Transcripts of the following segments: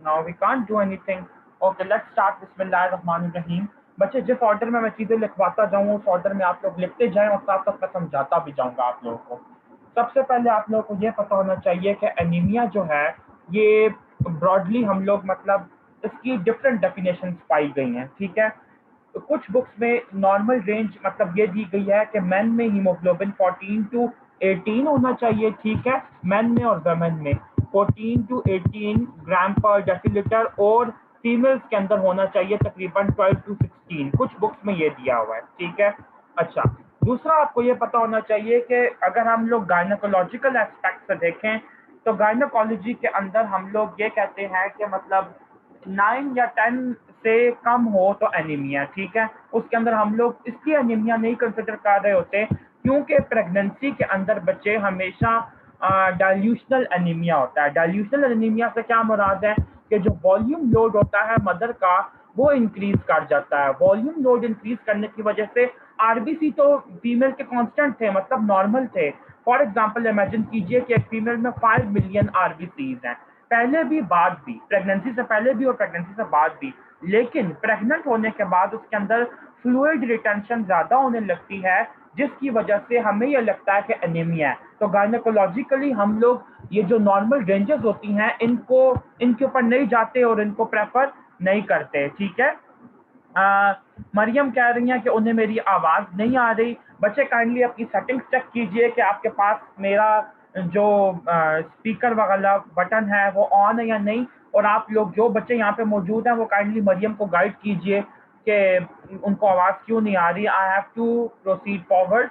Now we can't do anything. Okay, let's start. बिस्मिल्लाहिर्रहमानिर्रहीम। बच्चे, जिस ऑर्डर में मैं चीज़ें लिखवाता जाऊँ उस ऑर्डर में आप लोग लिखते जाएं और साथ साथ मैं समझाता भी जाऊँगा आप लोगों को। सबसे पहले आप लोगों को ये पता होना चाहिए कि एनीमिया जो है ये ब्रॉडली हम लोग मतलब इसकी डिफरेंट डेफिनेशंस पाई गई हैं, ठीक है। तो कुछ बुक्स में नॉर्मल रेंज मतलब ये दी गई है कि मेन में हीमोग्लोबिन 14 टू 18 होना चाहिए, ठीक है, मेन में और वुमेन में 14 टू 18 ग्राम पर डेसीलीटर, और फीमेल्स के अंदर होना चाहिए तकरीबन 12 टू 16। कुछ बुक्स में ये दिया हुआ है, ठीक है। अच्छा, दूसरा आपको ये पता होना चाहिए कि अगर हम लोग गायनेकोलॉजिकल एस्पेक्ट से देखें तो गायनेकोलॉजी के अंदर हम लोग ये कहते हैं कि मतलब 9 या 10 से कम हो तो एनीमिया, ठीक है। उसके अंदर हम लोग इसलिए एनीमिया नहीं कंसिडर कर रहे होते क्योंकि प्रेगनेंसी के अंदर बच्चे हमेशा डाइल्यूशनल एनीमिया होता है। डाइल्यूशनल एनीमिया से क्या मुराद है कि जो वॉल्यूम लोड होता है मदर का वो इंक्रीज कर जाता है। वॉल्यूम लोड इंक्रीज करने की वजह से आरबीसी तो फीमेल के कांस्टेंट थे, मतलब नॉर्मल थे। फॉर एग्जांपल इमेजिन कीजिए कि एक फीमेल में 5 मिलियन आरबीसीज हैं, पहले भी बाद भी, प्रेगनेंसी से पहले भी और प्रेगनेंसी से बाद भी। लेकिन प्रेग्नेंट होने के बाद उसके अंदर फ्लूइड रिटेंशन ज्यादा होने लगती है जिसकी वजह से हमें यह लगता है कि एनीमिया है। तो गायनेकोलॉजिकली हम लोग ये जो नॉर्मल रेंजेस होती हैं इनको इनके ऊपर नहीं जाते और इनको प्रेफर नहीं करते, ठीक है। मरियम कह रही हैं कि उन्हें मेरी आवाज़ नहीं आ रही। बच्चे काइंडली अपनी सेटिंग्स चेक कीजिए कि आपके पास मेरा जो स्पीकर वगैरह बटन है वो ऑन है या नहीं। और आप लोग जो बच्चे यहाँ पे मौजूद हैं वो काइंडली मरियम को गाइड कीजिए कि उनको आवाज़ क्यों नहीं आ रही। I have to proceed forward.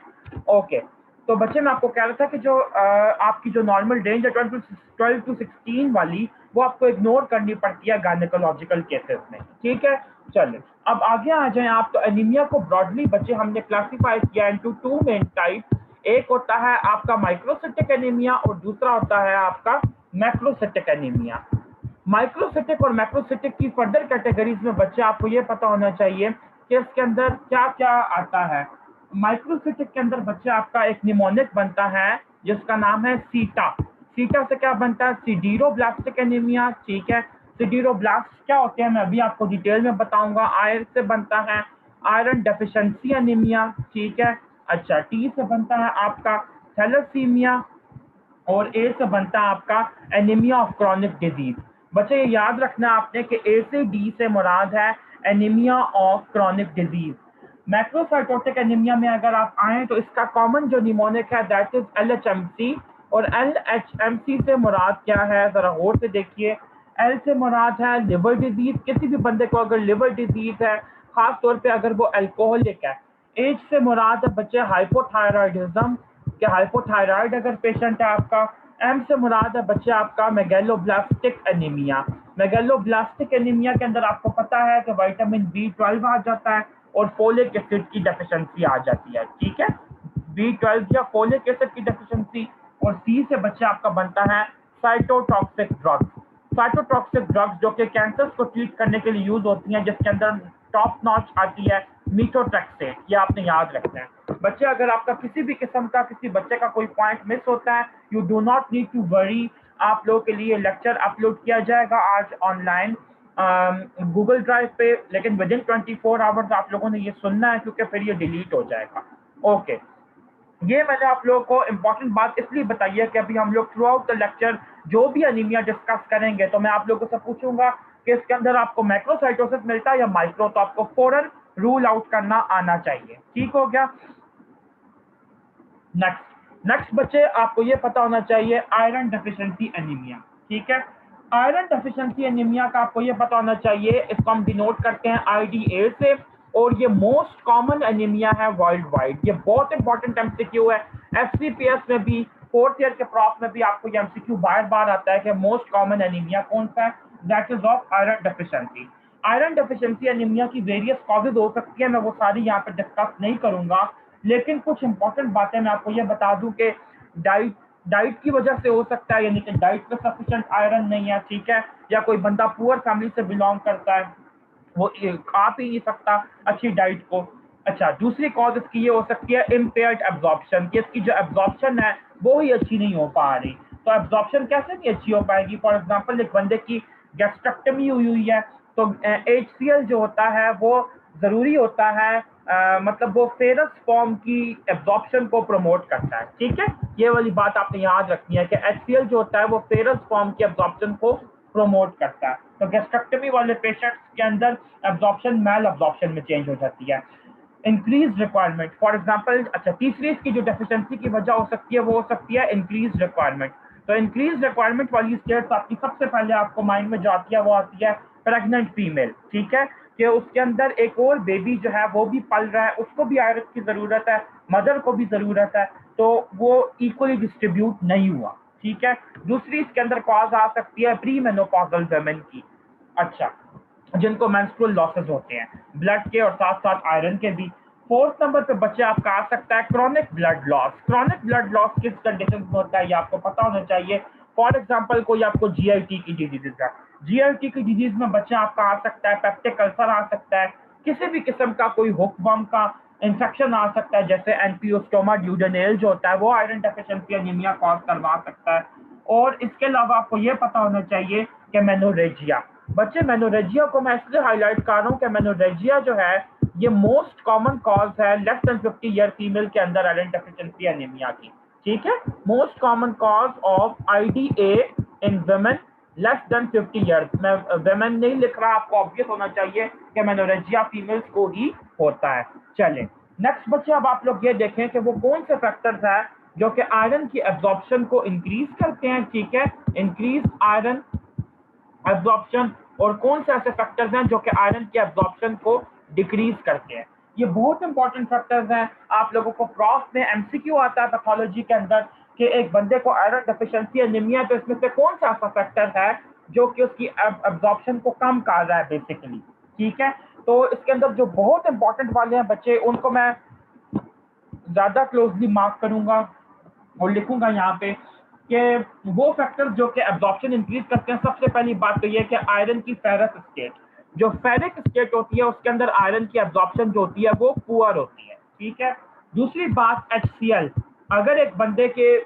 Okay, तो बच्चे मैं आपको कह रहा था कि जो आपकी जो नॉर्मल रेंज है 12 टू 16 वाली, वो आपको इग्नोर करनी पड़ती है गायनेकोलॉजिकल केसेस में, ठीक है। चलिए अब आगे आ जाएं आप। तो एनीमिया को ब्रॉडली बच्चे हमने क्लासिफाई किया इनटू टू मेन टाइप। एक होता है आपका माइक्रोसिटिक एनीमिया और दूसरा होता है आपका मैक्रोसिटिक एनीमिया। माइक्रोसिटिक और मैक्रोसिटिक की फर्दर कैटेगरीज में बच्चे आपको ये पता होना चाहिए कि इसके अंदर क्या क्या आता है। माइक्रोसिटिक के अंदर बच्चे आपका एक निमोनिक बनता है जिसका नाम है सीटा। सीटा से क्या बनता है? सिडीरोब्लास्टिक एनीमिया, ठीक है। सिडीरोब्लास्ट क्या होते हैं मैं अभी आपको डिटेल में बताऊंगा। आयरन से बनता है आयरन डेफिशिएंसी एनीमिया, ठीक है। अच्छा, टी से बनता है आपका थैलेसीमिया और ए से बनता है आपका एनीमिया ऑफ क्रॉनिक डिजीज। बच्चे ये याद रखना आपने कि ए से डी से मुराद है anaemia of chronic disease. Macrocytic anaemia में अगर आप आए तो इसका कॉमन जो निमोनिक है दैट इज एलएचएमसी। और एलएचएमसी से मुराद क्या है जरा गौर से देखिए। एल से मुराद है लिवर डिजीज। किसी भी बंदे को अगर लिवर डिजीज है, खास तौर पे अगर वो अल्कोहलिक है। एच से मुराद है बच्चे हाइपोथायराइडिज्म कि हाइपोथायराइड अगर पेशेंट है आपका। एम से मुराद है बच्चे आपका मेगैलोब्लास्टिक एनीमिया। मेगैलोब्लास्टिक एनीमिया के अंदर आपको पता है कि विटामिन B12 आ जाता है और फोलिक एसिड की डेफिशिएंसी आ जाती है, ठीक है। B12 या फोलिक एसिड की डेफिशिएंसी। और सी से बच्चे आपका बनता है साइटोटॉक्सिक ड्रग्स। साइटोटॉक्सिक ड्रग्स जो कि कैंसर को ट्रीट करने के लिए यूज होती हैं, जिसके अंदर टॉप नॉच आती है मीथोट्रेक्सेट। ये आपने याद रखना है बच्चे। अगर आपका किसी भी किस्म का किसी बच्चे का कोई पॉइंट मिस होता है, you do not need to worry. आप लोगों के लिए लेक्चर अपलोड किया जाएगा आज ऑनलाइन गूगल ड्राइव पे, लेकिन विद इन 24 आवर्स आप लोगों ने ये सुनना है क्योंकि फिर ये डिलीट हो जाएगा। ओके, ये मैंने आप लोगों को इम्पोर्टेंट बात इसलिए बताई है कि अभी हम लोग थ्रू आउट द लेक्चर जो भी एनीमिया डिस्कस करेंगे तो मैं आप लोगों से पूछूंगा कि इसके अंदर आपको मैक्रोसाइटोसिस मिलता है या माइक्रो, तो आपको फौरन रूल आउट करना आना चाहिए, ठीक हो गया। नेक्स्ट बच्चे आपको ये पता होना चाहिए आयरन डेफिशिएंसी एनीमिया, ठीक है। आयरन डेफिशिएंसी एनीमिया का आपको ये पता होना चाहिए, इसको हम डिनोट करते हैं IDA से। और ये मोस्ट कॉमन एनीमिया है वर्ल्ड वाइड। ये बहुत इंपॉर्टेंट एमसीक्यू है। FCPS में भी 4th ईयर के प्रॉफ में भी आपको ये एमसीक्यू बार बार आता है कि मोस्ट कॉमन एनीमिया कौन सा है, that is of iron deficiency. Iron deficiency anaemia की वेरियस कॉजेज हो सकती है, मैं वो सारी यहाँ पे डिस्कस नहीं करूंगा। लेकिन कुछ इंपॉर्टेंट बातें मैं आपको ये बता दूं कि डाइट डाइट की वजह से हो सकता है, यानी कि डाइट में सफिशिएंट आयरन नहीं है, ठीक है। या कोई बंदा पुअर फैमिली से बिलोंग करता है, वो खा पी नहीं सकता अच्छी डाइट को। अच्छा, दूसरी कॉज इसकी ये हो सकती है इम्पेयर्ड एब्जॉर्प्शन, कि इसकी जो एब्जॉर्प्शन है वो ही अच्छी नहीं हो पा रही। तो एब्जॉर्प्शन कैसे नहीं अच्छी हो पाएगी? फॉर एग्जांपल एक बंदे की गैस्ट्रेक्टमी हुई है, तो HCl जो होता है वो ज़रूरी होता है, मतलब वो फेरस फॉर्म की एब्जॉर्प्शन को प्रमोट करता है, ठीक है। ये वाली बात आपने याद रखनी है कि HCl जो होता है वो फेरस फॉर्म की एब्जॉर्प्शन को प्रमोट करता है। तो गैस्ट्रेक्टमी वाले पेशेंट्स के अंदर एब्जॉर्प्शन मैल एब्जॉर्प्शन में चेंज हो जाती है। इंक्रीज रिक्वायरमेंट, फॉर एग्जाम्पल, अच्छा, तीसरी इसकी जो डेफिशिएंसी की वजह हो सकती है वो हो सकती है इंक्रीज रिक्वायरमेंट। तो इंक्रीज रिक्वायरमेंट वाली स्टेट्स आपकी सबसे पहले आपको माइंड में जो आती है वो आती है प्रेग्नेंट फीमेल, ठीक है, कि उसके अंदर एक और बेबी जो है वो भी पल रहा है, उसको भी आयरन की जरूरत है, मदर को भी जरूरत है, तो वो इक्वली डिस्ट्रीब्यूट नहीं हुआ, ठीक है। दूसरी इसके अंदर कॉज आ सकती है प्री मेनोपॉजल वुमेन की, अच्छा, जिनको मेंस्ट्रुअल लॉसेस होते हैं ब्लड के और साथ साथ आयरन के भी। फोर्थ नंबर पे बच्चे आपका आ सकता है chronic blood loss. Chronic blood loss किस कंडीशन में होता है ये आपको पता होना चाहिए। फॉर एग्जांपल कोई आपको जीआईटी की डिजीज है, जीआईटी की डिजीज में बच्चा आपका आ सकता है पेप्टिक अल्सर आ सकता है, किसी भी किस्म का कोई हुकवर्म का इंफेक्शन आ सकता है, जैसे एंटियोस्टोमा ड्यूडेनेल जो होता है वो आयरन डेफिशिएंसी एनीमिया कॉज करवा सकता है। और इसके अलावा आपको ये पता होना चाहिए कि मेनोरेजिया, बच्चे मेनोरेजिया को मैं इसलिए हाईलाइट कर रहा हूँ कि मेनोरेजिया जो है ये मोस्ट कॉमन कॉज है लेस देन 50 ईयर फीमेल के अंदर आयरन डेफिशिएंसी एनीमिया की, ठीक है। Most common cause of IDA in women less than 50 years. मैं वुमेन नहीं लिख रहा, आपको ऑब्वियस होना चाहिए कि मेनोरेजिया फीमेल्स को ही होता है। चलें नेक्स्ट बच्चे, अब आप लोग ये देखें कि वो कौन से फैक्टर्स हैं जो कि आयरन की एब्जॉर्प्शन को इंक्रीज करते हैं, ठीक है, इंक्रीज आयरन एब्जॉर्प्शन, और कौन से ऐसे फैक्टर्स हैं जो कि आयरन की एब्जॉर्प्शन को डिक्रीज करते हैं। ये बहुत इंपॉर्टेंट फैक्टर्स हैं। आप लोगों को प्रॉफ में MCQ आता है पैथोलॉजी के अंदर कि एक बंदे को आयरन डेफिशिएंसी एनीमिया, तो इसमें से कौन सा ऐसा फैक्टर है जो कि उसकी एब्जॉर्प्शन को कम कर रहा है बेसिकली, ठीक है। तो इसके अंदर जो बहुत इंपॉर्टेंट वाले हैं बच्चे, उनको मैं ज्यादा क्लोजली मार्क करूंगा और लिखूंगा यहाँ पे कि वो फैक्टर्स जो कि एब्जॉर्प्शन इंक्रीज करते हैं। सबसे पहली बात तो ये कि आयरन की फेरस स्टेट, जो फेरिक स्टेट होती है उसके अंदर आयरन की एब्जॉर्प्शन जो होती है वो पुअर होती है, ठीक है। दूसरी बात HCl, अगर एक बंदे के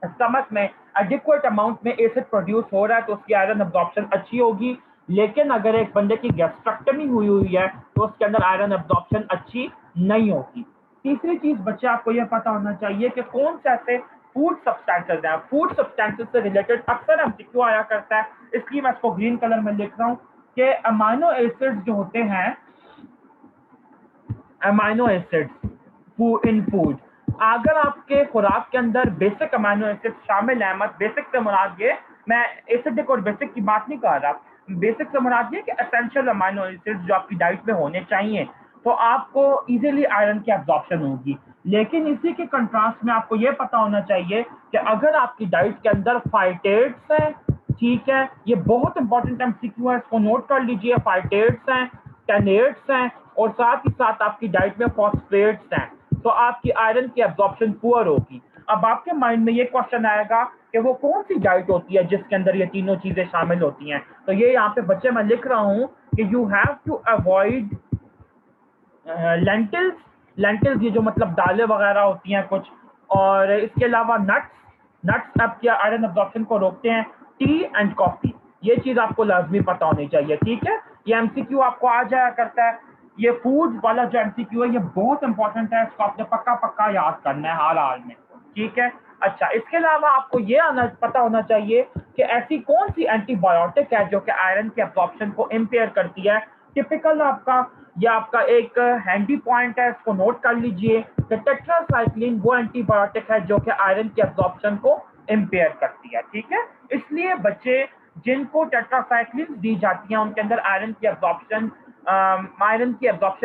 स्टमक में एडिक्वेट अमाउंट में एसिड प्रोड्यूस हो रहा है तो उसकी आयरन एब्जॉर्प्शन अच्छी होगी, लेकिन अगर एक बंदे की गैस्ट्रेक्टमी हुई है तो उसके अंदर आयरन एब्जॉर्प्शन अच्छी नहीं होगी। तीसरी चीज बच्चे आपको यह पता होना चाहिए कि कौन से ऐसे फूड सब्सटेंसेस हैं, फूड सब्सटेंसेस से रिलेटेड अक्सर MCQ आया करता है, इसलिए मैं इसको ग्रीन कलर में लिख रहा हूँ कि अमाइनो एसिड्स जो होते हैं, अमाइनो एसिड्स इन फूड, अगर आपके खुराक के अंदर बेसिक अमाइनो एसिड शामिल है, मत बेसिक से मुराद ये, मैं एसिडिक और बेसिक की बात नहीं कर रहा, बेसिक से मुराद ये कि एसेंशियल अमाइनो एसिड्स जो आपकी डाइट में होने चाहिए, तो आपको इजीली आयरन की एब्जॉर्प्शन होगी। लेकिन इसी के कंट्रास्ट में आपको ये पता होना चाहिए कि अगर आपकी डाइट के अंदर फाइटेट्स हैं, ठीक है, ये बहुत इंपॉर्टेंट MCQ है, इसको नोट कर लीजिए, फाइटेट्स हैं, टेनेट्स हैं, और साथ ही साथ आपकी डाइट में फॉस्फेट्स हैं, तो आपकी आयरन की एब्जॉर्प्शन पुअर होगी। अब आपके माइंड में ये क्वेश्चन आएगा कि वो कौन सी डाइट होती है जिसके अंदर ये तीनों चीजें शामिल होती हैं। तो ये यहाँ पे बच्चे मैं लिख रहा हूँ कि you have to avoid lentils, lentils ये जो मतलब दालें वगैरह होती हैं कुछ, और इसके अलावा नट्स, नट्स आपकी आयरन एब्जॉर्प्शन को रोकते हैं, टी एंड कॉफी, ये चीज आपको लाजमी पता होनी चाहिए, ठीक है। ये MCQ आपको आ जाया करता है। ये फूड वाला जो MCQ है ये बहुत इंपॉर्टेंट है, इसको आपने पक्का पक्का याद करना है हाल हाल में, ठीक है। अच्छा, इसके अलावा आपको ये पता होना चाहिए कि ऐसी कौन सी एंटीबायोटिक है जो कि आयरन के एब्जॉर्प्शन को इम्पेयर करती है। टिपिकल आपका, ये आपका एक हैंडी पॉइंट है, इसको नोट कर लीजिए कि टेट्रासाइक्लिन वो एंटीबायोटिक है जो कि आयरन की एब्जॉर्प्शन को इम्पेयर करती है, ठीक है। इसलिए बच्चे जिनको टेट्रासाइक्लिन दी जाती हैं उनके अंदर आयरन की एब्जॉर्प्शन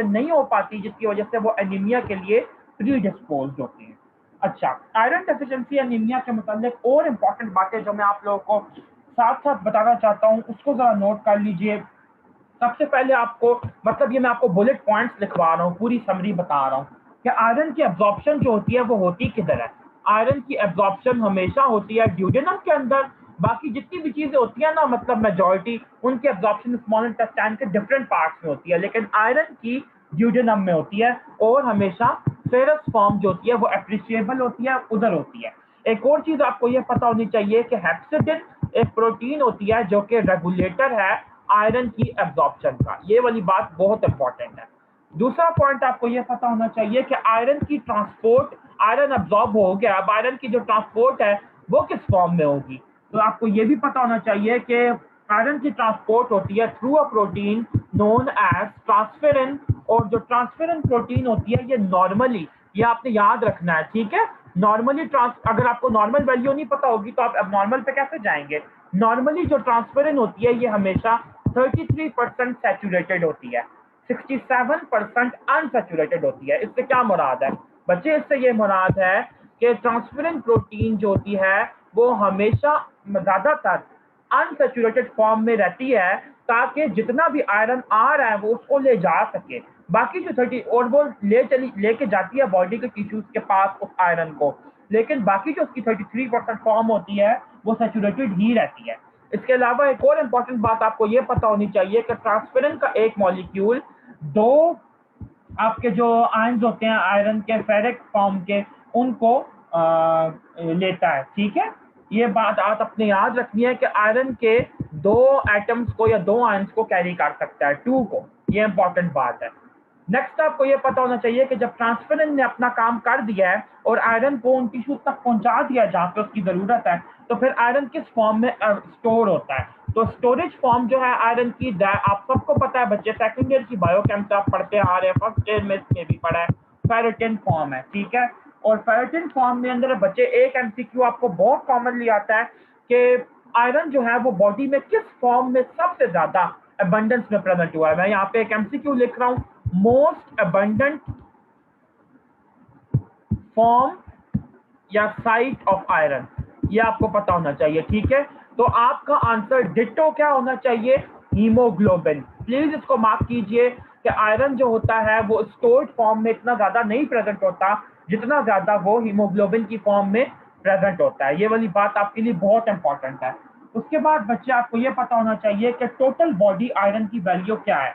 नहीं हो पाती, जिसकी वजह से वो एनीमिया के लिए प्रीडिस्पोज्ड होते हैं। अच्छा, आयरन डेफिशिएंसी एनीमिया के मुतालिक और इम्पॉर्टेंट बातें जो मैं आप लोगों को साथ साथ बताना चाहता हूँ उसको जरा नोट कर लीजिए। सबसे पहले आपको, मतलब ये मैं आपको बुलेट पॉइंट्स लिखवा रहा हूँ, पूरी समरी बता रहा हूँ कि आयरन की एब्जॉर्प्शन जो होती है वो होती किधर है। आयरन की एब्जॉर्प्शन हमेशा होती है ड्यूडेनम के अंदर। बाकी जितनी भी चीजें होती है ना, मतलब मेजॉरिटी उनकी एब्जॉर्प्शन स्मॉल इंटेस्टाइन के डिफरेंट पार्ट्स में होती है, लेकिन आयरन की ड्यूडेनम में होती है, और हमेशा फेरस फॉर्म जो होती है वो एप्रिशिएबल होती है, उधर होती है। एक और चीज आपको ये पता होनी चाहिए कि हेप्सिडिन एक प्रोटीन होती है जो कि रेगुलेटर है आयरन की एब्जॉर्प्शन का। ये वाली बात बहुत इंपॉर्टेंट है। दूसरा पॉइंट आपको ये पता होना चाहिए कि आयरन की ट्रांसपोर्ट, आयरन एब्जॉर्ब हो गया, अब आयरन की जो ट्रांसपोर्ट है वो किस फॉर्म में होगी। तो आपको ये भी पता होना चाहिए कि आयरन की ट्रांसपोर्ट होती है through a protein known as transferrin, और जो ट्रांसफेरिन प्रोटीन होती है ये नॉर्मली, ये आपने याद रखना है, ठीक है। नॉर्मली अगर आपको नॉर्मल वैल्यू नहीं पता होगी तो आप एबनॉर्मल पे कैसे जाएंगे। नॉर्मली जो ट्रांसफेरिन होती है ये हमेशा 33% सैचुरेटेड होती है, 67% अनसैचुरेटेड होती है। इससे क्या मुराद है बच्चे, इससे ये मुराद है कि ट्रांसफेरिन प्रोटीन जो होती है वो हमेशा ज्यादातर अनसैचुरेटेड फॉर्म में रहती है, ताकि जितना भी आयरन आ रहा है वो उसको ले जा सके। बाकी जो 30 और वो लेके जाती है बॉडी के टिश्यूज के पास उस आयरन को, लेकिन बाकी जो उसकी 33% फॉर्म होती है वो सैचुरेटेड ही रहती है। इसके अलावा एक और इम्पॉर्टेंट बात आपको ये पता होनी चाहिए कि ट्रांसफेरिन का एक मॉलिक्यूल दो आपके जो आयंस होते हैं आयरन के फेरिक फॉर्म के, उनको लेता है, ठीक है। ये बात आप अपने याद रखनी है कि आयरन के दो एटम्स को या दो आयंस को कैरी कर सकता है, टू को। ये इंपॉर्टेंट बात है। नेक्स्ट आपको ये पता होना चाहिए कि जब ट्रांसफेरिन ने अपना काम कर दिया है और आयरन को उन टिश्यूज तक पहुंचा दिया जहां पे उसकी जरूरत है, तो फिर आयरन किस फॉर्म में स्टोर होता है। तो स्टोरेज फॉर्म जो है आयरन की, आप सबको पता है बच्चे, सेकंड ईयर की बायोकेमिस्ट्री आप पढ़ते आ रहे हैं, फर्स्ट ईयर में भी पढ़ा है, फेरेटिन फॉर्म है, ठीक है। और फेरेटिन फॉर्म में अंदर बच्चे एक एमसीक्यू आपको बहुत कॉमनली आता है कि आयरन जो है वो बॉडी में किस फॉर्म में सबसे ज्यादा अबंडेंस में प्रेजेंट हुआ है। मैं यहाँ पे एक एमसीक्यू लिख रहा हूं, मोस्ट अबंडेंट फॉर्म या साइट ऑफ आयरन, ये आपको पता होना चाहिए, ठीक है। तो आपका आंसर डिट्टो क्या होना चाहिए, हीमोग्लोबिन। प्लीज इसको मार्क कीजिए कि आयरन जो होता है वो स्टोर्ड फॉर्म में इतना ज्यादा नहीं प्रेजेंट होता जितना ज्यादा वो हीमोग्लोबिन की फॉर्म में प्रेजेंट होता है। ये वाली बात आपके लिए बहुत इंपॉर्टेंट है। उसके बाद बच्चे आपको ये पता होना चाहिए कि टोटल बॉडी आयरन की वैल्यू क्या है।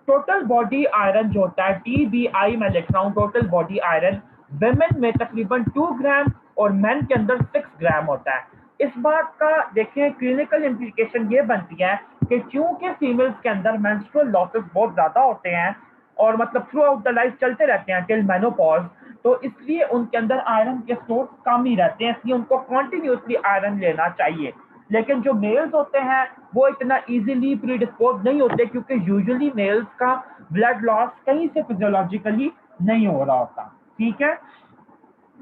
टोटल बॉडी आयरन जो होता है, TBI मैं लिख रहा हूँ, टोटल बॉडी आयरन वेमेन में तकरीबन 2 ग्राम और मेन के अंदर 6 ग्राम होता है। इस बात का देखें क्लिनिकल इम्प्लीकेशन ये बनती है कि क्योंकि फीमेल्स के अंदर मेंस्ट्रुअल लॉसेस बहुत ज्यादा होते हैं और मतलब थ्रू आउट द लाइफ चलते रहते हैं टिल मेनोपॉज, तो इसलिए उनके अंदर आयरन के सोर्स कम ही रहते हैं, इसलिए उनको कॉन्टिन्यूसली आयरन लेना चाहिए। लेकिन जो मेल्स होते हैं वो इतना इजीली प्रीडिस्पोज नहीं होते, क्योंकि यूजुअली मेल्स का ब्लड लॉस कहीं से फिजियोलॉजिकली नहीं हो रहा होता, ठीक है।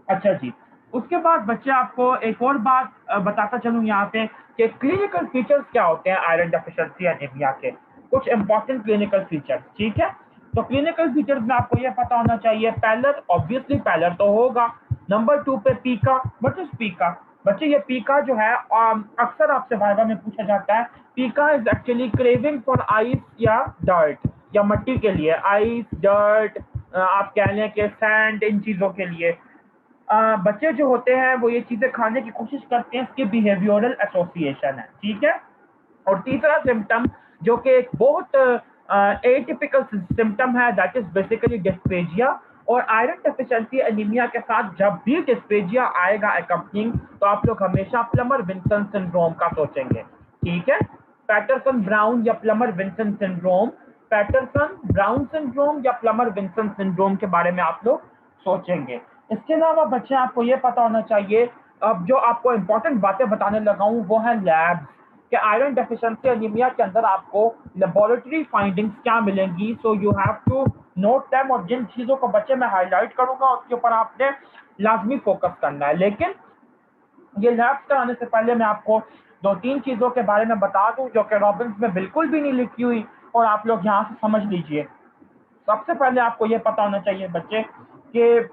अच्छा जी, उसके बाद बच्चे आपको एक और बात बताता चलूं यहाँ पे कि क्लिनिकल फीचर्स क्या होते हैं आयरन डेफिशिएंसी एनीमिया के, कुछ इंपॉर्टेंट क्लिनिकल फीचर्स, ठीक है। तो क्लिनिकल फीचर्स में आपको ये पता होना चाहिए, पैलर, ऑब्वियसली पैलर तो होगा। नंबर 2 पे पीका। व्हाट इज पीका बच्चे, ये पीका जो है अक्सर आपसे वाइवा में पूछा जाता है। पीका is actually craving for ice या डर्ट, या मिट्टी के लिए आइस डर्ट, आप कह लें कि सैंड, इन चीजों के लिए बच्चे जो होते हैं वो ये चीजें खाने की कोशिश करते हैं, इसके बिहेवियरल एसोसिएशन है, ठीक है। और तीसरा सिम्टम जो कि एक बहुत एटिपिकल सिम्टम है, दैट इज बेसिकली डिस्पेजिया। और आयरन डेफिशिएंसी एनीमिया के साथ जब भी डिस्पेजिया आएगा अकम्पनिंग, तो आप लोग हमेशा प्लमर विंसन सिंड्रोम का सोचेंगे, ठीक है। पैटरसन ब्राउन या Plummer Vinson syndrome, Paterson Brown syndrome या प्लमर विंसन सिंड्रोम के बारे में आप लोग सोचेंगे। इसके अलावा बच्चे आपको ये पता होना चाहिए, अब जो आपको इंपॉर्टेंट बातें बताने लगा हूं वो है लैब्स, कि आयरन डेफिशिएंसी एनीमिया के अंदर आपको लेबोरेटरी फाइंडिंग्स क्या मिलेंगी। So you have to note them, और जिन चीजों को बच्चे मैं हाईलाइट करूंगा उसके ऊपर आपने लाजमी फोकस करना है। लेकिन ये लैब्स कराने से पहले मैं आपको 2-3 चीजों के बारे में बता दूं जो कि रॉबिन्स में बिल्कुल भी नहीं लिखी हुई, और आप लोग यहाँ से समझ लीजिए। सबसे पहले आपको ये पता होना चाहिए बच्चे कि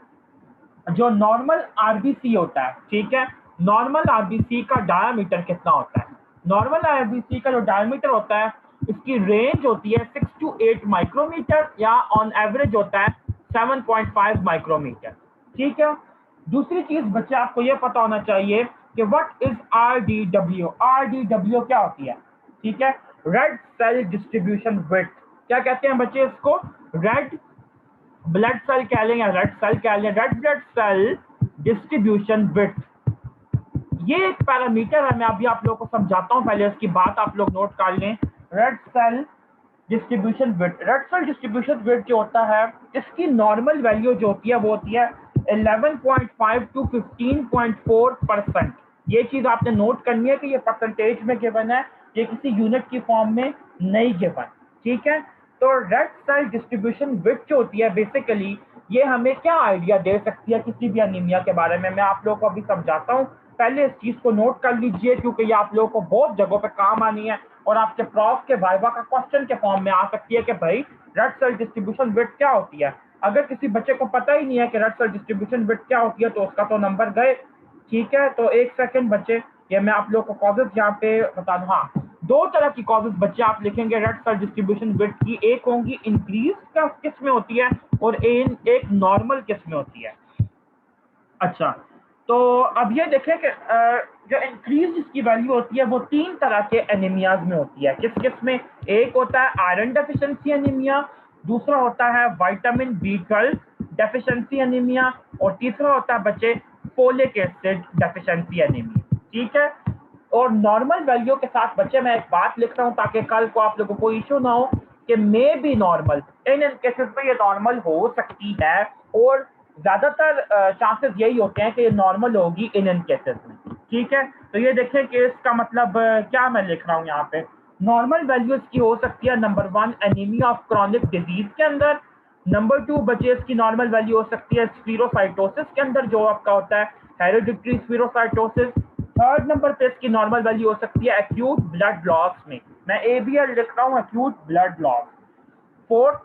जो नॉर्मल आरबीसी होता है, ठीक है, नॉर्मल आरबीसी का डायामीटर कितना होता है। नॉर्मल आरबीसी का जो डायामीटर होता है इसकी रेंज होती है 6 to 8 माइक्रोमीटर, या ऑन एवरेज होता है 7.5 माइक्रोमीटर, ठीक है। दूसरी चीज बच्चे आपको यह पता होना चाहिए कि व्हाट इज आरडीडब्ल्यू। आरडीडब्ल्यू क्या होती है, ठीक है, रेड सेल डिस्ट्रीब्यूशन विड्थ। क्या कहते हैं बच्चे इसको, रेड ब्लड सेल कह लें या रेड सेल कह लें, red blood cell distribution width. ये एक पैरामीटर है, मैं अभी आप लोगों को समझाता हूँ, पहले इसकी बात आप लोग नोट कर लें। Red cell distribution width, red cell distribution width जो होता है, इसकी नॉर्मल वैल्यू जो होती है वो होती है 11.5 टू 15.4%। ये चीज आपने नोट करनी है कि ये परसेंटेज में गिवन है, ये किसी यूनिट की फॉर्म में नहीं गिवन, ठीक है। तो रेड सेल डिस्ट्रीब्यूशन विड्थ जो होती है बेसिकली ये हमें क्या आइडिया दे सकती है किसी भी अनीमिया के बारे में, मैं आप लोगों को अभी समझाता हूँ। पहले इस चीज को नोट कर लीजिए क्योंकि ये आप लोगों को बहुत जगहों पे काम आनी है और आपके प्रॉफ के वाइवा का क्वेश्चन के फॉर्म में आ सकती है कि भाई रेड सेल डिस्ट्रीब्यूशन विड्थ क्या होती है। अगर किसी बच्चे को पता ही नहीं है कि रेड सेल डिस्ट्रीब्यूशन विड्थ क्या होती है तो उसका तो नंबर गए, ठीक है। तो एक सेकंड बच्चे, ये मैं आप लोगों को कॉजेज यहाँ पे बता दूं। हाँ, दो तरह की कॉजेज बच्चे आप लिखेंगे रेड सेल डिस्ट्रीब्यूशन विड्थ की, एक होंगी इंक्रीज का किस में होती है और एक नॉर्मल किस में होती है। अच्छा, तो अब ये देखें कि जो इंक्रीज जिसकी वैल्यू होती है वो तीन तरह के एनीमियाज में होती है। किस किस में? एक होता है आयरन डेफिशिएंसी एनीमिया, दूसरा होता है विटामिन B12 डेफिशिएंसी एनीमिया और तीसरा होता है बच्चे फोलिक एसिड डेफिशिएंसी एनीमिया, ठीक है। और नॉर्मल वैल्यू के साथ बच्चे मैं एक बात लिख रहा हूँ ताकि कल को आप लोगों को इशू ना हो कि may be normal, in cases में ये नॉर्मल हो सकती है और ज्यादातर चांसेस यही होते हैं कि ये नॉर्मल होगी इन केसेस में, ठीक है। तो ये देखें कि इसका मतलब क्या मैं लिख रहा हूँ यहाँ पे। नॉर्मल वैल्यूज की हो सकती है number 1 anaemia of chronic disease के अंदर, नंबर 2 बच्चे इसकी नॉर्मल वैल्यू हो सकती है स्क्लेरोसाइटोसिस के अंदर जो आपका होता है हेरिडिटरी स्क्लेरोसाइटोसिस, थर्ड नंबर पे इसकी नॉर्मल वैल्यू हो सकती है एक्यूट ब्लड लॉस में, मैं ABL लिख रहा हूँ एक्यूट ब्लड लॉस। फोर्थ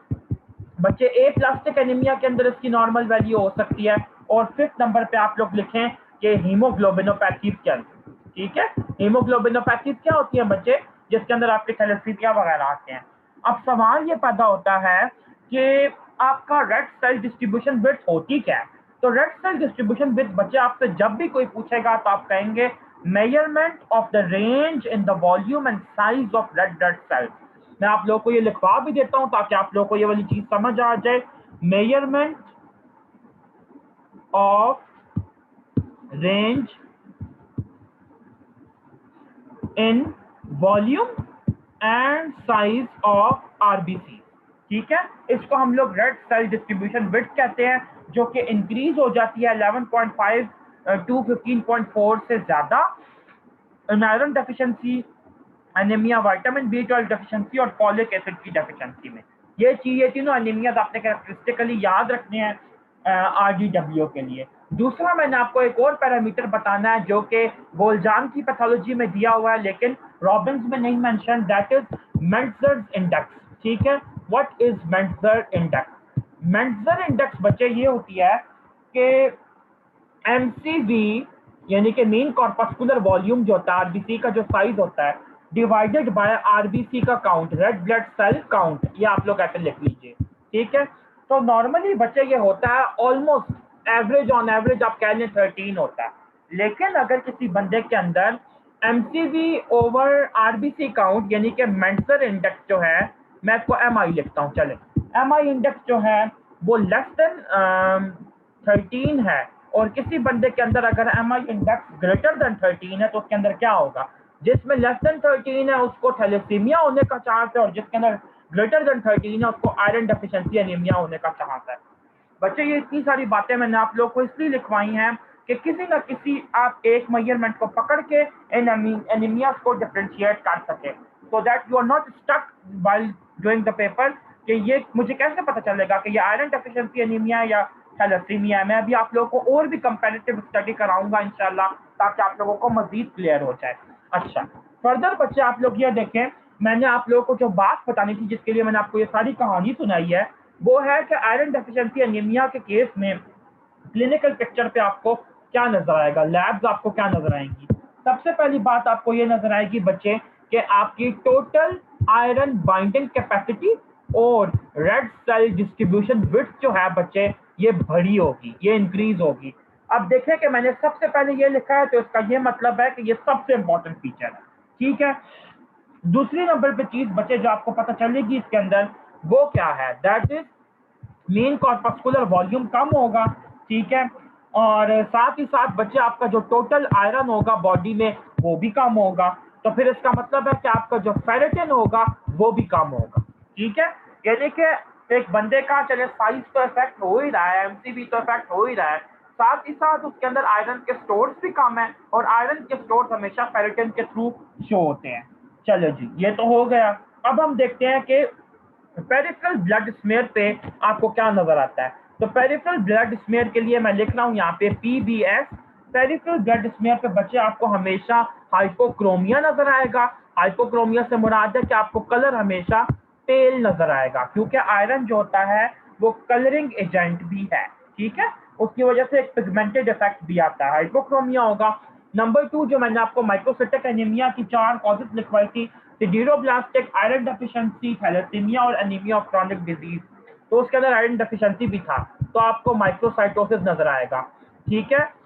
बच्चे ए प्लास्टिक एनीमिया के अंदर इसकी नॉर्मल वैल्यू हो सकती है और फिफ्थ नंबर पे आप लोग लिखें कि हीमोग्लोबिनोपैथी के अंदर, ठीक है। हीमोग्लोबिनोपैथी क्या होती है बच्चे? जिसके अंदर आपके थैलेसीमिया वगैरह आते हैं। अब सवाल ये पैदा होता है कि आपका रेड सेल डिस्ट्रीब्यूशन विड्थ होती क्या है। तो रेड सेल डिस्ट्रीब्यूशन विड्थ बच्चे आपसे जब भी कोई पूछेगा तो आप कहेंगे measurement of the range in the volume and size of red blood cells. मैं आप लोगों को ये लिखवा भी देता हूं ताकि आप लोगों को ये वाली चीज समझ आ जाए। Measurement of range in volume and size of RBC, ठीक है। इसको हम लोग रेड सेल डिस्ट्रीब्यूशन विड्थ कहते हैं, जो कि इंक्रीज हो जाती है 11.5 टू 15.4 से ज्यादा iron deficiency anaemia, vitamin B12 deficiency और फॉलिक एसिड की डेफिशिएंसी में। ये तीनों एनीमियाज आपने कैरेक्टरिस्टिकली याद रखने हैं RDW के लिए। दूसरा मैंने आपको एक और पैरामीटर बताना है जो कि गोल्जान की पैथोलॉजी में दिया हुआ है लेकिन रॉबिन्स में नहीं मेंशन, दैट इज मेंजर इंडेक्स, ठीक है। What is मेंजर index? मेंजर इंडेक्स बच्चे ये होती है कि MCV यानी कि मीन कॉर्पस्कुलर वॉल्यूम जो होता है RBC का जो साइज होता है डिवाइडेड बाय RBC का count, red blood cell count, ये आप लोग ऐसे लिख लीजिए, ठीक है। तो नॉर्मली बच्चे ये होता है ऑलमोस्ट एवरेज, ऑन एवरेज आप कह लें 13 होता है। लेकिन अगर किसी बंदे के अंदर MCV ओवर RBC काउंट यानी कि मेंजर इंडेक्स जो है, मैं इसको MI लिखता हूँ, चले MI इंडेक्स जो है वो लेस देन 13 है और किसी बंदे के अंदर अगर MI इंडेक्स ग्रेटर देन 13 है तो उसके अंदर क्या होगा? जिसमें लेस देन 13 है उसको थैलेसीमिया होने का चांस है और जिसके अंदर ग्रेटर देन 13 है उसको आयरन डेफिशिएंसी एनीमिया होने का चांस है। बच्चे ये इतनी सारी बातें मैंने आप लोग को इसलिए लिखवाई हैं कि किसी न किसी आप एक मेजरमेंट को पकड़ के इन एनीमिया को डिफरेंशिएट कर सके, so that you are not stuck while doing the paper कि ये मुझे कैसे पता चलेगा कि ये आयरन डेफिशिएंसी एनीमिया या थैलेसीमिया है। मैं अभी आप लोगों को और भी कंपैरेटिव स्टडी कराऊंगा इंशाल्लाह ताकि आप लोगों को मजीद क्लियर हो जाए। अच्छा, फर्दर बच्चे आप लोग ये देखें, मैंने आप लोगों को जो बात बतानी थी जिसके लिए मैंने आपको ये सारी कहानी सुनाई है वो है कि आयरन डेफिशिएंसी एनीमिया के केस में क्लिनिकल पिक्चर पे आपको क्या नजर आएगा, लैब्स आपको क्या नजर आएंगी। सबसे पहली बात आपको ये नजर आएगी बच्चे कि आपकी टोटल आयरन बाइंडिंग कैपेसिटी और रेड सेल डिस्ट्रीब्यूशन विड्थ जो है बच्चे ये बड़ी होगी, ये इंक्रीज होगी। अब देखें कि मैंने सबसे पहले ये लिखा है तो इसका ये मतलब है कि ये सबसे इंपॉर्टेंट फीचर है, ठीक है। दूसरी नंबर पे चीज बच्चे जो आपको पता चलेगी इसके अंदर वो क्या है, that is mean corpuscular volume कम होगा, ठीक है। और साथ ही साथ बच्चे आपका जो टोटल आयरन होगा बॉडी में वो भी कम होगा। तो फिर इसका मतलब है कि आपका जो फेरेटिन होगा वो भी कम होगा। ठीक है, यानी कि एक बंदे का चले साइज तो इफेक्ट हो ही रहा है, एमसीबी तो इफेक्ट हो ही रहा है, साथ ही साथ उसके अंदर आयरन के स्टोर्स भी कम है, और आयरन के स्टोर्स हमेशा फेरेटिन के थ्रू शो होते हैं। चलो जी, ये तो हो गया। अब हम देखते हैं कि पेरिफेरल ब्लड स्मेयर पे आपको क्या नजर आता है। तो पेरिफेरल ब्लड स्मेयर के लिए मैं लिख रहा हूँ यहाँ पे पीबीएस। पेरिफेरल ब्लड स्मेयर पे बच्चे आपको हमेशा हाइपोक्रोमिया नजर आएगा। हाइपोक्रोमिया से मुराद है कि आपको कलर हमेशा पेल नजर आएगा, क्योंकि आयरन जो होता है वो कलरिंग एजेंट भी है। ठीक है, उसकी वजह से एक पिगमेंटेड इफेक्ट भी आता है, हाइपोक्रोमिया होगा। नंबर 2 जो मैंने आपको माइक्रोसिटिक एनीमिया की 4 कॉजेज लिखवाई थी, सिडरोब्लास्टिक, आयरन डेफिशिएंसी, थैलेसीमिया और एनीमिया ऑफ क्रॉनिक डिजीज। तो उसके अंदर आयरन डेफिशिएंसी भी था, तो आपको माइक्रोसाइटोसिस नजर आएगा। ठीक है,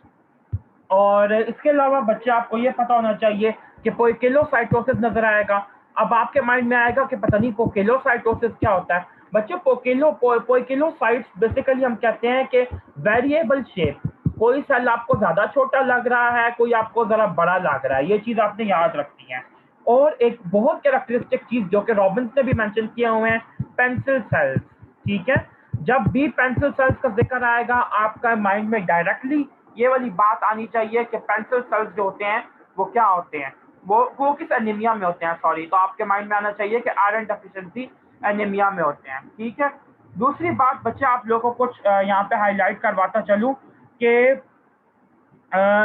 और इसके अलावा बच्चे आपको ये पता होना चाहिए कि पोइकिलोसाइटोसिस नजर आएगा। अब आपके माइंड में आएगा कि पता नहीं पोइकिलोसाइटोसिस क्या होता है। बच्चे पोइकिलोसाइट्स बेसिकली हम कहते हैं कि वेरिएबल शेप, कोई सेल आपको ज्यादा छोटा लग रहा है, कोई आपको जरा बड़ा लग रहा है, ये चीज आपने याद रखनी है। और एक बहुत कैरेक्टरिस्टिक चीज जो कि रॉबिन्स ने भी मेंशन किए हुए हैं, पेंसिल सेल्स। ठीक है, जब भी पेंसिल सेल्स का जिक्र आएगा आपका माइंड में डायरेक्टली ये वाली बात आनी चाहिए कि पेंसिल सेल्स जो होते हैं वो क्या होते हैं, वो किस एनीमिया में होते हैं, सॉरी। तो आपके माइंड में आना चाहिए कि आयरन डेफिशिएंसी एनीमिया में होते हैं। ठीक है, दूसरी बात बच्चे आप लोगों को कुछ यहाँ पे हाईलाइट करवाता चलूं कि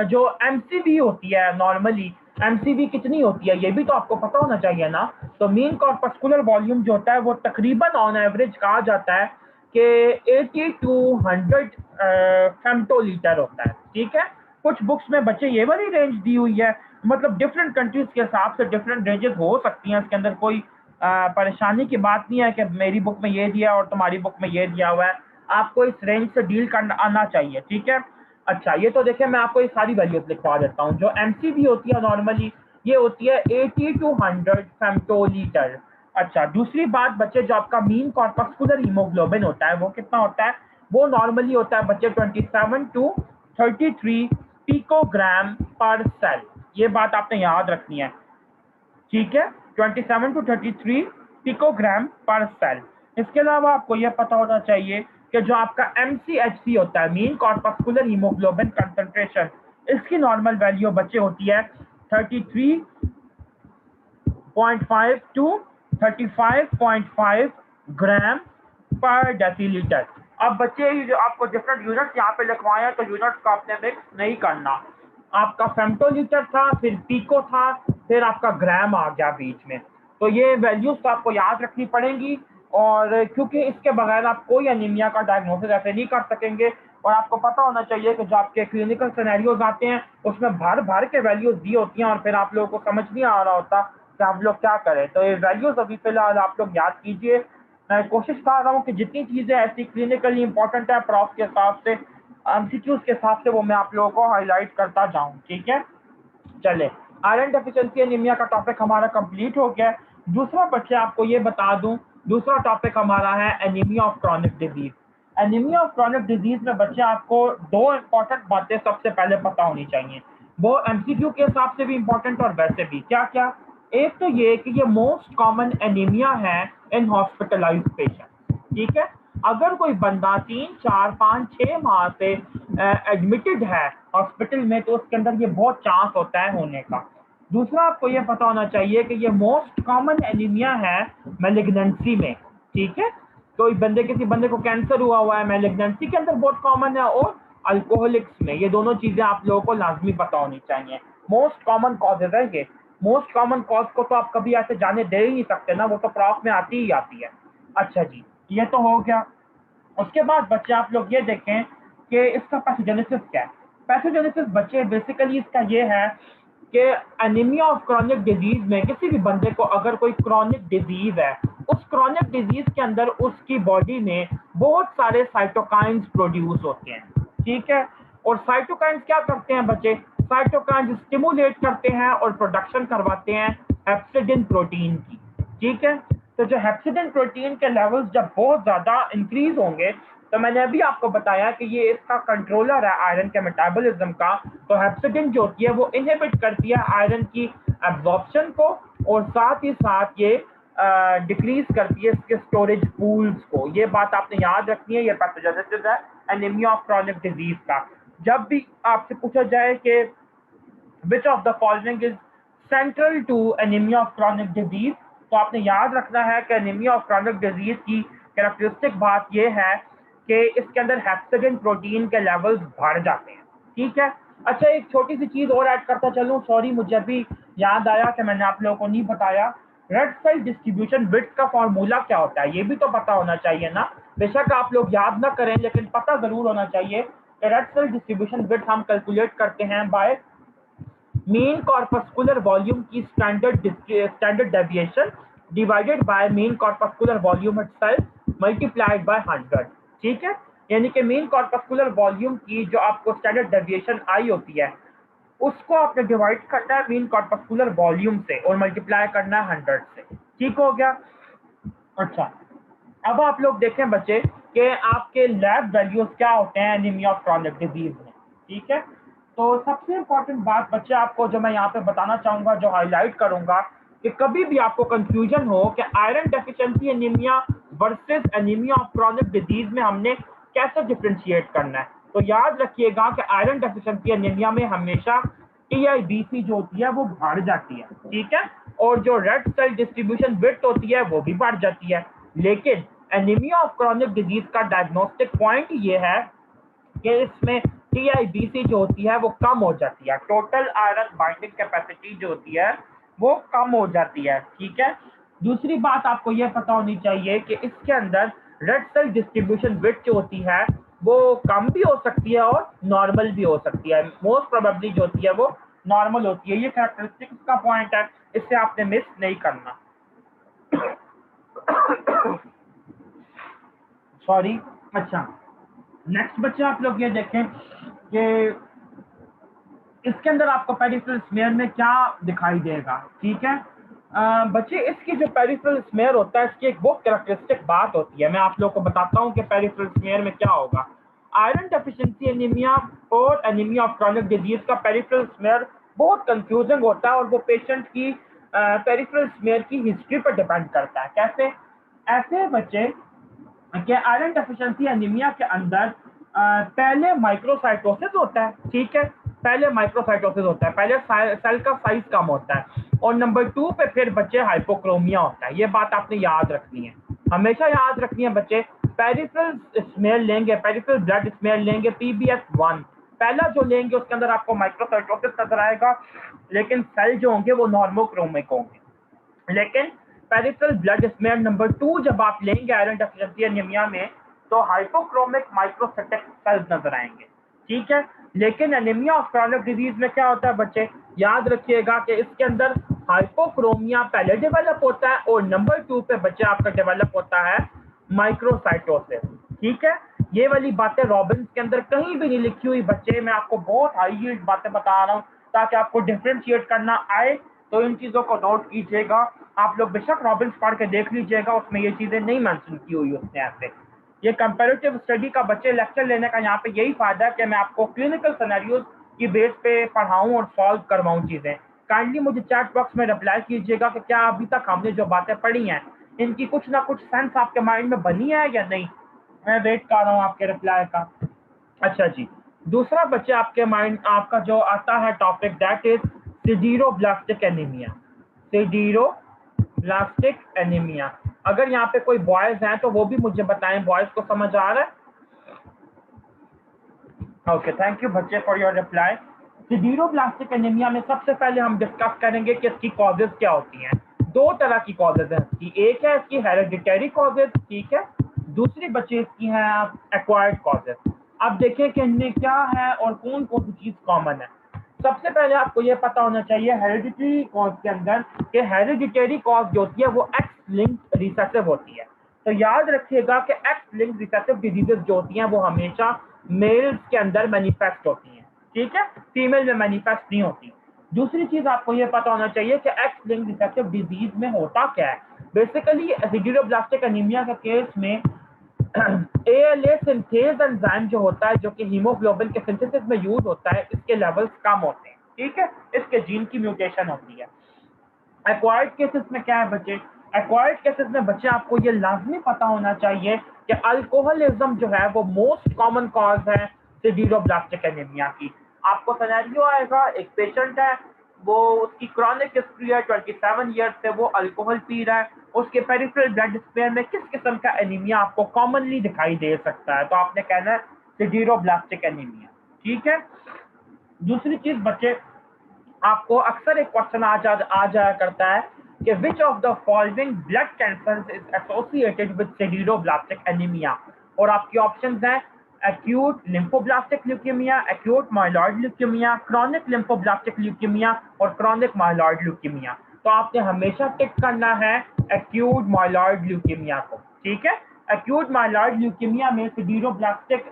जो एमसीवी होती है, नॉर्मली एमसीवी कितनी होती है ये भी तो आपको पता होना चाहिए ना। तो मीन कॉर्पस्कुलर वॉल्यूम जो होता है वो तकरीबन ऑन एवरेज कहा जाता है कि 80 टू 100 फेम्टोलीटर होता है। ठीक है, कुछ बुक्स में बच्चे ये वाली रेंज दी हुई है, मतलब डिफरेंट कंट्रीज के हिसाब से डिफरेंट रेंजेस हो सकती हैं, इसके अंदर कोई परेशानी की बात नहीं है कि मेरी बुक में ये दिया और तुम्हारी बुक में ये दिया हुआ है। आपको इस रेंज से डील करना आना चाहिए। ठीक है, अच्छा ये तो देखिए मैं आपको ये सारी वैल्यूज लिखवा देता हूँ। जो एमसीवी होती है नॉर्मली ये होती है 80 टू 100 फेम्टोलीटर। अच्छा, दूसरी बात बच्चे, जो आपका मीन कॉर्पस्कुलर हीमोग्लोबिन होता है वो कितना होता है, वो नॉर्मली होता है बच्चे 27 टू 33 पिकोग्राम पर सेल। ये बात आपने याद रखनी है। ठीक है, 27 टू 33 पिकोग्राम पर सेल। इसके अलावा आपको यह पता होना चाहिए कि जो आपका एमसीएचसी होता है, मीन कॉर्पस्कुलर हीमोग्लोबिन कंसंट्रेशन, इसकी नॉर्मल वैल्यू बच्चे होती है 33.5 टू 35.5 ग्राम पर डेसीलीटर। अब बच्चे जो आपको डिफरेंट यूनिट्स यहाँ पे लिखवाए हैं, तो यूनिट्स को आपने मिक्स नहीं करना। आपका फेम्टोलीटर था, फिर पीको था, फिर आपका ग्राम आ गया बीच में। तो ये वैल्यूज तो आपको याद रखनी पड़ेंगी, और क्योंकि इसके बगैर आप कोई एनीमिया का डायग्नोसिस ऐसे नहीं कर सकेंगे। और आपको पता होना चाहिए कि जो आपके क्लिनिकल सिनेरियोज आते हैं उसमें भर भर के वैल्यूज दी होती हैं, और फिर आप लोगों को समझ नहीं आ रहा होता कि हम लोग क्या करें। तो ये वैल्यूज अभी फिलहाल आप लोग याद कीजिए। मैं कोशिश कर रहा हूँ कि जितनी चीज़ें ऐसी क्लिनिकली इंपॉर्टेंट है प्रॉफ के हिसाब से, एमसीक्यूज के हिसाब से, वो मैं आप लोगों को हाईलाइट करता जाऊँ। ठीक है, चले, आयरन डेफिशिएंसी एनीमिया का टॉपिक हमारा कंप्लीट हो गया है। दूसरा बच्चे आपको ये बता दूं, दूसरा टॉपिक हमारा है anaemia of chronic disease. Anaemia of chronic disease में बच्चे आपको दो इंपॉर्टेंट बातें सबसे पहले पता होनी चाहिए, वो एमसीक्यू के हिसाब से भी इंपॉर्टेंट और वैसे भी। क्या क्या, एक तो ये कि ये मोस्ट कॉमन एनीमिया है इन हॉस्पिटलाइज्ड पेशेंट। ठीक है, अगर कोई बंदा 3 4 5 6 माह से एडमिटेड है हॉस्पिटल में, तो उसके अंदर ये बहुत चांस होता है होने का। दूसरा आपको ये पता होना चाहिए कि ये मोस्ट कॉमन एनीमिया है मैलिग्नेंसी में। ठीक है, तो किसी बंदे को कैंसर हुआ है, मैलिग्नेंसी के अंदर बहुत कॉमन है, और अल्कोहलिक्स में। ये दोनों चीजें आप लोगों को लाजमी पता होनी चाहिए। मोस्ट कॉमन कॉजेज है ये। मोस्ट कॉमन कॉज को तो आप कभी ऐसे जाने दे ही नहीं सकते ना, वो तो प्रॉफ में आती ही आती है। अच्छा जी, ये तो हो गया। उसके बाद बच्चे आप लोग ये देखें कि इसका पैथोजेनेसिस क्या है। पैथोजेनेसिस बच्चे बेसिकली इसका ये है कि एनीमिया ऑफ क्रॉनिक डिजीज में किसी भी बंदे को अगर कोई क्रॉनिक डिजीज है, उस क्रॉनिक डिजीज के अंदर उसकी बॉडी में बहुत सारे साइटोकाइंस प्रोड्यूस होते हैं। ठीक है, और साइटोकाइंस क्या करते हैं बच्चे, साइटोकाइंस स्टिमुलेट करते हैं और प्रोडक्शन करवाते हैं हेप्सिडिन प्रोटीन की। ठीक है, तो जो हेप्सिडिन प्रोटीन के लेवल्स जब बहुत ज्यादा इंक्रीज होंगे तो मैंने अभी आपको बताया कि ये इसका कंट्रोलर है आयरन के मेटाबॉलिज्म का। तो हेप्सिडिन जो होती है वो इनहिबिट करती है आयरन की एब्जॉर्प्शन को, और साथ ही साथ ये डिक्रीज करती है इसके स्टोरेज पूल्स को। ये बात आपने याद रखनी है। ये पैथोजेनेसिस है एनीमिया ऑफ क्रॉनिक डिजीज का। जब भी आपसे पूछा जाए कि which of the following is central to anaemia of chronic disease, तो आपने याद रखना है कि एनीमिया ऑफ क्रॉनिक डिजीज की कैरेक्टरिस्टिक बात यह है कि इसके अंदर हेप्सिडिन प्रोटीन के लेवल्स बढ़ जाते हैं। ठीक है। अच्छा, एक छोटी सी चीज और ऐड करता चलूं, सॉरी मुझे अभी याद आया कि मैंने आप लोगों को नहीं बताया। रेड सेल डिस्ट्रीब्यूशन विड्थ का फॉर्मूला क्या होता है, ये भी तो पता होना चाहिए ना। बेशक आप लोग याद ना करें, लेकिन पता जरूर होना चाहिए कि रेड सेल डिस्ट्रीब्यूशन विड्थ हम कैलकुलेट करते हैं बाय मीन कॉर्पस्कुलर वॉल्यूम की standard deviation divided by mean corpuscular volume itself multiplied by 100। ठीक है। यानी कि मीन कॉर्पस्कुलर वॉल्यूम की जो आपको स्टैंडर्ड डेविएशन आई होती है, उसको आपने डिवाइड करना है मीन कॉर्पस्कुलर वॉल्यूम से और मल्टीप्लाई करना है 100 से। ठीक हो गया। अच्छा, अब आप लोग देखें बच्चे कि आपके लैब वैल्यूज क्या होते हैं एनीमिया ऑफ क्रॉनिक डिजीज में। ठीक है। तो सबसे इंपॉर्टेंट बात बच्चे आपको जो मैं यहाँ पे बताना चाहूंगा, जो हाईलाइट करूंगा, कि कभी भी आपको कंफ्यूजन हो कि iron deficiency anaemia versus anaemia of chronic disease में हमने कैसे डिफ्रेंशिएट करना है, तो याद रखिएगा कि आयरन डेफिशिएंसी एनीमिया में हमेशा टीआईबीसी जो होती है वो बढ़ जाती है। ठीक है। और जो रेड सेल डिस्ट्रीब्यूशन विड्थ होती है वो भी बढ़ जाती है। लेकिन एनीमिया ऑफ क्रॉनिक डिजीज का डायग्नोस्टिक पॉइंट ये है कि इसमें टीआईबीसी जो होती है वो कम हो जाती है, टोटल आयरन बाइंडिंग कैपेसिटी जो होती है वो कम हो जाती है। ठीक है। दूसरी बात आपको ये पता होनी चाहिए कि इसके अंदर रेड सेल डिस्ट्रीब्यूशन विड्थ जो होती है वो कम भी हो सकती है और नॉर्मल भी हो सकती है। मोस्ट प्रोबेबली जो होती है वो नॉर्मल होती है। ये कैरेक्टरिस्टिक का पॉइंट है, इससे आपने मिस नहीं करना। सॉरी। अच्छा, नेक्स्ट बच्चे आप लोग ये देखें कि इसके अंदर आपको पेरिफेरल स्मेयर में क्या दिखाई देगा। ठीक है। बच्चे इसकी जो पेरिफेरल स्मेयर होता है इसकी एक बहुत कैरेक्टरिस्टिक बात होती है। मैं आप लोगों को बताता हूँ कि पेरिफेरल स्मेयर में क्या होगा। आयरन डेफिशिएंसी एनीमिया और एनीमिया ऑफ क्रॉनिक डिजीज का पेरिफेरल स्मेयर बहुत कंफ्यूजिंग होता है, और वो पेशेंट की पेरिफेरल स्मेयर की हिस्ट्री पर डिपेंड करता है। कैसे? ऐसे बच्चे कि आयरन डेफिशिएंसी एनीमिया के अंदर पहले माइक्रोसाइटोसिस होता है। ठीक है। पहले माइक्रोसाइटोसिस होता है, पहले सेल का साइज कम होता है, और नंबर 2 पे फिर बच्चे हाइपोक्रोमिया होता है। ये बात आपने याद रखनी है, हमेशा याद रखनी है बच्चे। पेरिफेरल स्मेयर लेंगे, पेरिफेरल ब्लड स्मेयर लेंगे PBS1 पहला जो लेंगे उसके अंदर आपको माइक्रोसाइटोसिस नजर आएगा, लेकिन सेल जो होंगे वो नॉर्मोक्रोमिक होंगे। लेकिन पेरिफेरल ब्लड स्मेयर नंबर 2 जब आप लेंगे आयरन डेफिशिएंसी एनीमिया में, तो हाइपोक्रोमिक माइक्रोसाइटिक सेल्स नजर आएंगे। ठीक है। लेकिन एनीमिया ऑफ क्रॉनिक डिजीज में क्या होता है बच्चे, याद रखिएगा कि इसके अंदर हाइपोक्रोमिया पहले डेवलप होता है, और नंबर 2 पे बच्चे आपका डेवलप होता है माइक्रोसाइटोसिस। ठीक है। ये वाली बातें रॉबिन्स के अंदर कहीं भी नहीं लिखी हुई बच्चे, मैं आपको बहुत हाई यील्ड बातें बता रहा हूँ ताकि आपको डिफ्रेंशिएट करना आए। तो इन चीजों को नोट कीजिएगा। आप लोग बेशक रॉबिन्स पढ़ के देख लीजिएगा, उसमें ये चीजें नहीं मेंशन की हुई उसने ऐसे। ये कंपैरेटिव स्टडी का बच्चे लेक्चर लेने का यहाँ पे यही फायदा है कि मैं आपको क्लिनिकल सिनेरियोज की बेस पे पढ़ाऊं और सॉल्व करवाऊं चीजें। काइंडली मुझे चैट बॉक्स में रिप्लाई कीजिएगा कि क्या अभी तक हमने जो बातें पढ़ी हैं इनकी कुछ ना कुछ सेंस आपके माइंड में बनी है या नहीं। मैं वेट कर रहा हूँ आपके रिप्लाई का। अच्छा जी। दूसरा बच्चे आपके माइंड आपका जो आता है topic, that is sideroblastic anaemia. Sideroblastic anaemia. अगर यहाँ पे कोई बॉयज हैं तो वो भी मुझे बताएं, बॉयज को समझ आ रहा है? ओके, थैंक यू बच्चे फॉर योर रिप्लाई। सिडीरोब्लास्टिक एनीमिया में सबसे पहले हम डिस्कस करेंगे कि इसकी कॉजेज क्या होती हैं। दो तरह की कॉजेज हैं इसकी, एक है इसकी हेरेडिटरी कॉजेज, ठीक है। दूसरी बच्चे इसकी हैं एक्वायर्ड कॉजेज। अब देखें कि इनमें क्या है और कौन कौन सी चीज कॉमन है। सबसे पहले आपको यह पता होना चाहिए हेरिडिटरी कॉज के अंदर कि हेरिडिटरी कॉज जो होती है वो एक्स लिंक्ड रिसेसिव होती है। तो याद रखिएगा कि एक्स लिंक्ड रिसेसिव डिजीजेस जो होती हैं वो हमेशा मेल्स के अंदर मैनिफेस्ट होती हैं। ठीक है। फीमेल में मैनिफेस्ट नहीं होती। दूसरी चीज आपको यह पता होना चाहिए कि एक्स लिंक्ड रिसेसिव डिजीज में होता क्या है। बेसिकली सिडीरोब्लास्टिक एनीमिया के केस में ALA सिंथेज एंजाइम जो होता है, जो कि हीमोग्लोबिन के सिंथेसिस में यूज होता है, इसके लेवल्स कम होते हैं, ठीक है, इसके जीन की म्यूटेशन होती है। एक्वायर्ड केसेस में क्या है बच्चे, एक्वायर्ड केसेस में बच्चे आपको ये लाजमी पता होना चाहिए कि अल्कोहलिज्म जो है वो मोस्ट कॉमन कॉज है सिडरोब्लास्टिक एनीमिया की। आपको सिनेरियो आएगा, एक पेशेंट है, वो उसकी क्रॉनिक हिस्ट्री है, 27 ईयर्स से वो अल्कोहल पी रहा है, उसके पेरिफेरल ब्लड स्पेयर में किस किस्म का एनीमिया आपको कॉमनली दिखाई दे सकता है, तो आपने कहना है सिडरोब्लास्टिक एनीमिया, ठीक है। दूसरी चीज बच्चे, आपको अक्सर एक क्वेश्चन आ जाया करता है कि which of the following blood cancer is associated with sideroblastic anaemia, और आपकी ऑप्शंस हैं acute lymphoblastic leukaemia, acute myeloid leukaemia, chronic lymphoblastic leukaemia और क्रॉनिक माइलॉइड ल्यूकेमिया। तो आपने हमेशा टिक करना है एक्यूट माइलॉइड ल्यूकेमिया को, ठीक है। एक्यूट माइलॉइड ल्यूकेमिया में सिडरोब्लास्टिक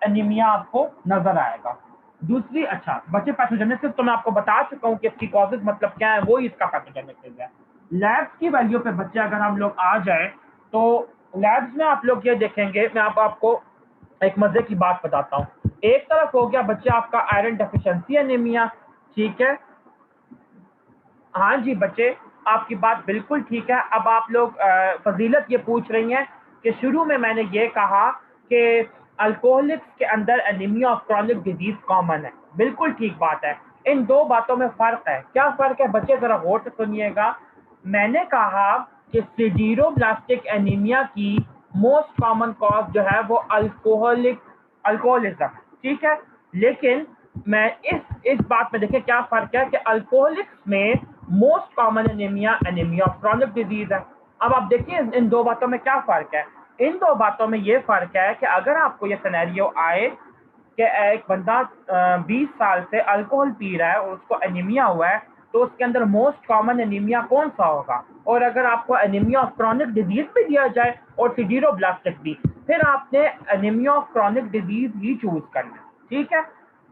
एनीमिया आपको नजर आएगा। दूसरी, अच्छा बच्चे, पैथोजेनेसिस तो मैं आपको बता चुका हूँ कि इसकी कॉजेज मतलब क्या है, वो ही इसका पैथोजेनेसिस है। लैब्स की वैल्यू पे बच्चे अगर हम लोग आ जाए तो लैब्स में आप लोग ये देखेंगे, मैं आपको एक मजे की बात बताता हूँ। एक तरफ हो गया बच्चे आपका आयरन डेफिशिएंसी एनीमिया, ठीक है। हाँ जी बच्चे, आपकी बात बिल्कुल ठीक है। अब आप लोग फजीलत ये पूछ रही हैं कि शुरू में मैंने ये कहा कि अल्कोहलिक्स के अंदर anaemia of chronic disease common है, बिल्कुल ठीक बात है। इन दो बातों में फर्क है। क्या फर्क है बच्चे, जरा गौर से सुनिएगा। मैंने कहा कि सिडरोब्लास्टिक एनीमिया की मोस्ट कॉमन कॉज जो है वो अल्कोहलिज्म, ठीक है। लेकिन मैं इस बात में देखें क्या फर्क है कि अल्कोहलिक्स में most common anaemia anaemia of chronic disease है। अब आप देखिए इन दो बातों में क्या फर्क है। इन दो बातों में ये फर्क है कि अगर आपको ये सिनेरियो आए कि एक बंदा 20 साल से अल्कोहल पी रहा है और उसको एनीमिया हुआ है, तो उसके अंदर मोस्ट कॉमन एनीमिया कौन सा होगा। और अगर आपको एनीमिया ऑफ क्रॉनिक डिजीज भी दिया जाए और सिडरोब्लास्टिक भी, फिर आपने anaemia of chronic disease he choose करना, ठीक है।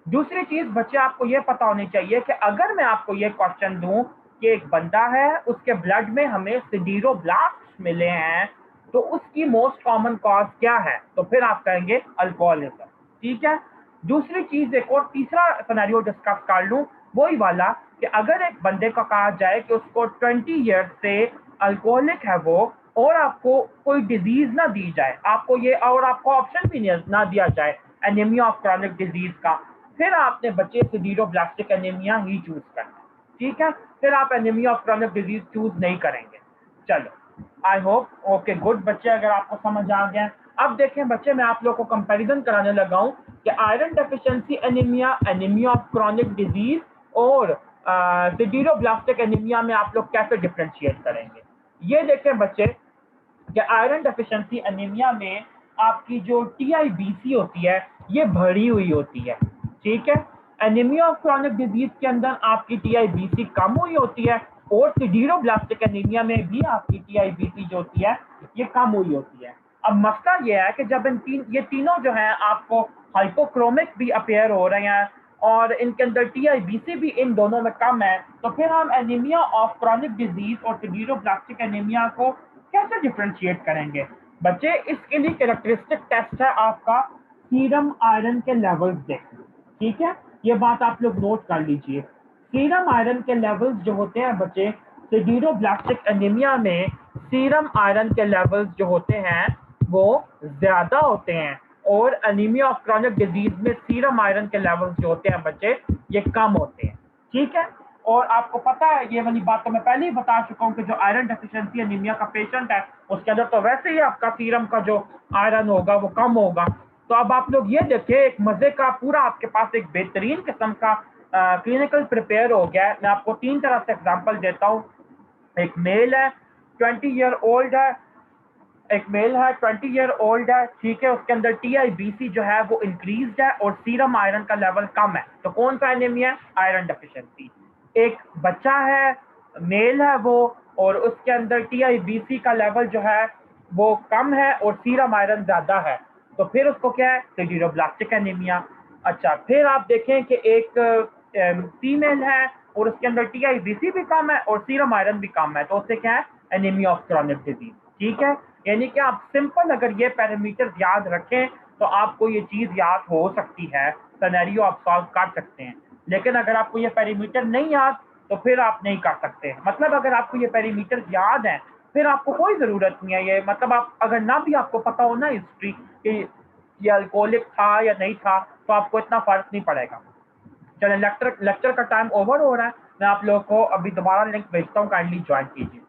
दूसरी चीज बच्चे, आपको यह पता होनी चाहिए कि अगर मैं आपको ये क्वेश्चन दूं कि एक बंदा है, उसके ब्लड में हमें सिडरोब्लास्ट मिले हैं, तो उसकी मोस्ट कॉमन कॉज क्या है, तो फिर आप कहेंगे अल्कोहलिज्म, ठीक है। दूसरी चीज, एक और तीसरा सिनेरियो डिस्कस कर लूं, वही वाला कि अगर एक बंदे को कहा जाए कि उसको 20 ईयर्स से अल्कोहलिक है वो, और आपको कोई डिजीज ना दी जाए, आपको ये और आपको ऑप्शन भी ना दिया जाए एनीमिया ऑफ क्रॉनिक डिजीज का, फिर आपने बच्चे सिडरोब्लास्टिक एनीमिया ही चूज करना, ठीक है। फिर आप anaemia of chronic disease choose नहीं करेंगे। चलो, आई होप ओके गुड बच्चे, अगर आपको समझ आ गया। अब देखें बच्चे, मैं आप लोगों को कंपैरिजन कराने लगा हूं कि iron deficiency anaemia, anaemia of chronic disease और सिडरोब्लास्टिक एनीमिया में आप लोग कैसे डिफरेंशिएट करेंगे। ये देखें बच्चे कि आयरन डेफिशिएंसी एनीमिया में आपकी जो टीआईबीसी होती है ये भरी हुई होती है, ठीक है। एनीमिया ऑफ क्रॉनिक डिजीज के अंदर आपकी टीआईबीसी कम हुई होती है, और सिडरोब्लास्टिक एनीमिया में भी आपकी टीआईबीसी जो होती है ये कम हुई होती है। अब मसला ये है कि जब ये तीनों जो है आपको हाइपोक्रोमिक भी अपेयर हो रहे हैं और इनके अंदर टीआईबीसी भी इन दोनों में कम है, तो फिर हम एनीमिया ऑफ क्रॉनिक डिजीज और सिडरोब्लास्टिक एनीमिया को कैसे डिफरेंशिएट करेंगे। बच्चे, इसके लिए कैरेक्टरिस्टिक टेस्ट है आपका सीरम आयरन के लेवल्स देखना, ठीक है। ये बात आप लोग नोट कर लीजिए। सीरम आयरन के लेवल्स जो होते हैं बच्चे, सिडरोब्लास्टिक एनीमिया में सीरम आयरन के लेवल्स जो होते हैं वो ज्यादा होते हैं, और एनीमिया ऑफ क्रॉनिक डिजीज में सीरम आयरन के लेवल्स जो होते हैं बच्चे ये कम होते हैं, ठीक है। और आपको पता है, ये वाली बात तो मैं पहले ही बता चुका हूँ कि जो आयरन डेफिशिएंसी एनीमिया का पेशेंट है उसके अंदर तो वैसे ही आपका सीरम का जो आयरन होगा वो कम होगा। तो अब आप लोग ये देखें, एक मजे का पूरा आपके पास एक बेहतरीन किस्म का क्लिनिकल प्रिपेयर हो गया है। मैं आपको 3 तरह से एग्जांपल देता हूँ। एक मेल है, 20 ईयर ओल्ड है, एक मेल है 20 ईयर ओल्ड है, ठीक है। उसके अंदर टीआईबीसी जो है वो इंक्रीज्ड है और सीरम आयरन का लेवल कम है, तो कौन सा एनीमिया है, आयरन डेफिशिएंसी। एक बच्चा है, मेल है वो, और उसके अंदर टीआईबीसी का लेवल जो है वो कम है और सीरम आयरन ज्यादा है, तो फिर उसको क्या है, सिडरोब्लास्टिक एनीमिया। अच्छा, फिर आप देखें कि एक फीमेल है और उसके अंदर टीआईबीसी भी कम है और सीरम आयरन भी कम है, तो उससे क्या है, एनीमिया ऑफ क्रॉनिक डिजीज। ठीक है, यानी कि आप सिंपल अगर ये पैरामीटर याद रखें तो आपको ये चीज़ याद हो सकती है, सिनेरियो आप सॉल्व कर सकते हैं। लेकिन अगर आपको ये पैरामीटर नहीं याद तो फिर आप नहीं कर सकते। मतलब अगर आपको ये पैरामीटर याद है फिर आपको कोई ज़रूरत नहीं है, ये मतलब आप अगर ना भी आपको पता हो ना हिस्ट्री कि ये अल्कोहलिक था या नहीं था तो आपको इतना फ़र्क नहीं पड़ेगा। चलें, लेक्चर लेक्चर का टाइम ओवर हो रहा है। मैं आप लोगों को अभी दोबारा लिंक भेजता हूँ, काइंडली ज्वाइन कीजिए।